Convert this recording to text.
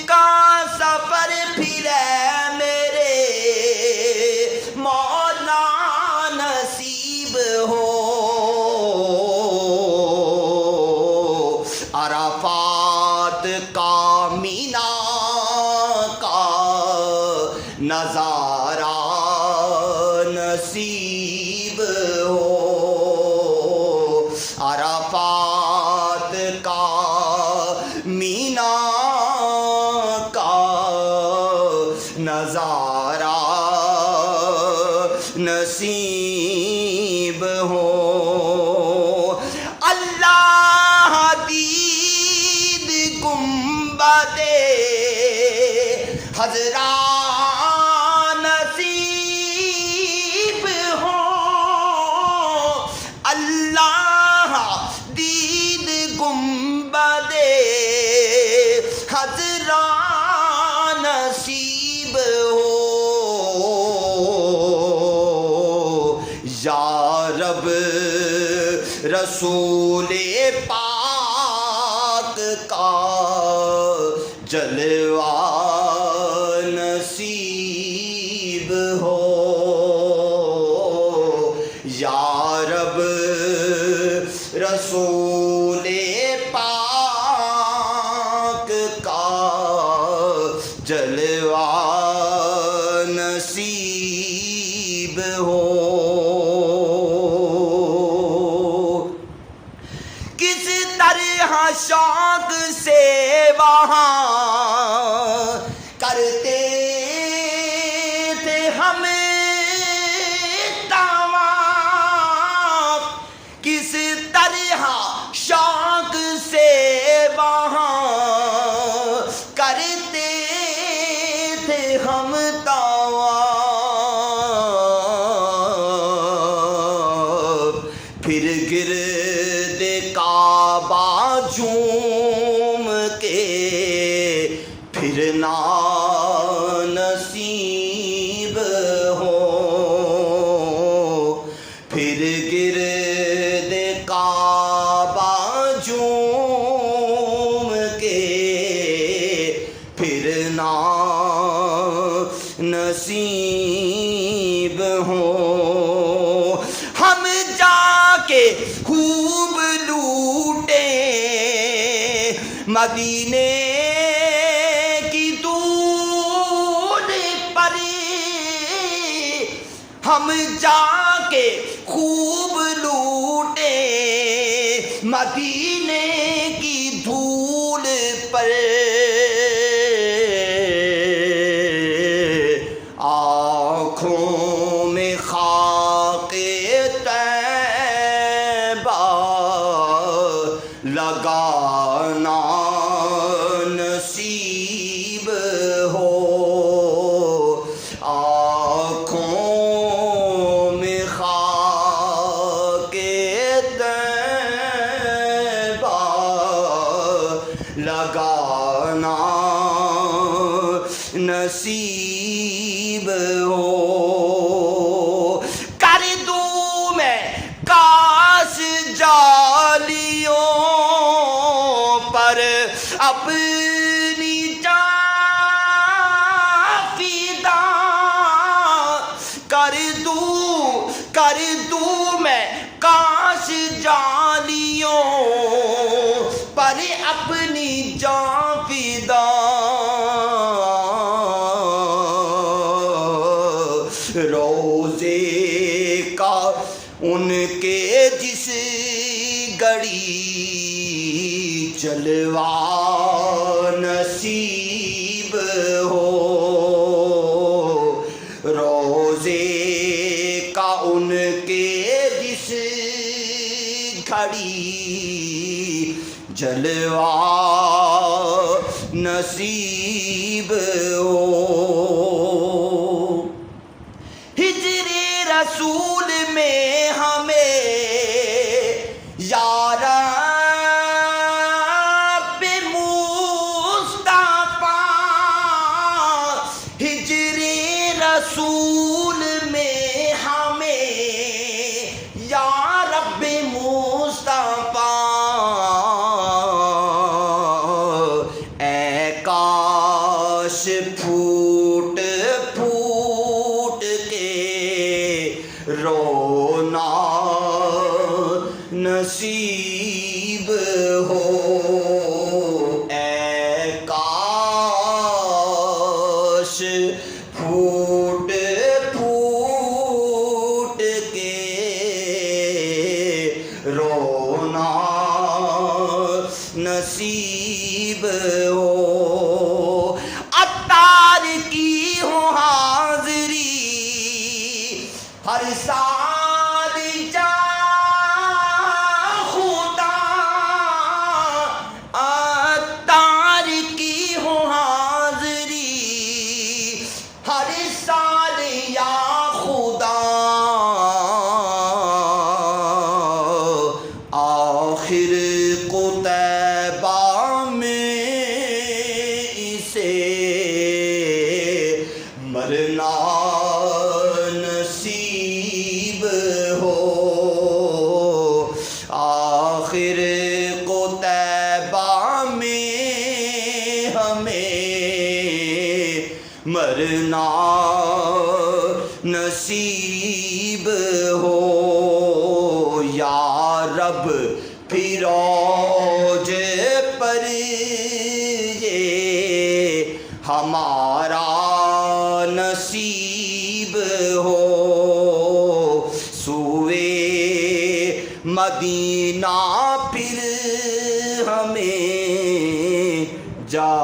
کا سفر پھر میرے مولا نصیب ہو، عرفات کا مینا کا نظارہ نصیب ہو، عرفات کا مینا کا نظارہ نصیب ہو۔ اللہ دید گنبد خضرا نصیب ہو، اللہ دید گنبد خضرا نصیب ہو، یا رب رسول پاک کا جلوہ نصیب ہو، یا رب رسول پاک کا جلوہ نصیب ہو۔ کس طرح شوق سے وہاں کرتے تھے ہم طواف، کس طرح شوق سے وہاں کرتے تھے ہم طواف، پھر گرد کعبہ جھوم کے پھرنا نصیب ہو، پھر گرد کعبہ جھوم کے پھرنا نصیب ہو، ہم جا کے خوب لوٹے مدینے کی دھول پر، ہم جا کے خوب لوٹے مدینے کی دھول پر، آنکھوں میں خاک طیبہ لگانا نصیب ہو، آنکھوں میں خاک طیبہ لگانا نصیب ہو، کر دوں میں کاش جالیوں پر اپنی جان فدا، کر دوں میں کاش جالیوں پر اپنی جان فدا، روزے کا ان کے جس گھڑی جلوہ نصیب ہو، روزے کا ان کے جس گھڑی جلوہ نصیب ہو، ہجر رسول میں ہمیں یا رب مصطفیٰ، ہجر رسول میں ہمیں یا رب مصطفیٰ، اے کا پھوٹ پھوٹ کے رونا نصیب ہو، اے کاش پھوٹ پھوٹ کے رونا نصیب ہو، عطار کی ہو حاضری ہر سال جا خدا، عطار کی ہو حاضری ہر سال یا خدا، آخر قطیبہ میں اسے مرنا نصیب ہو، آخر قطیبہ میں ہمیں مرنا نصیب ہو، یا رب فروج پر یہ ہمارا نصیب ہو، سوئے مدینہ پھر ہمیں جا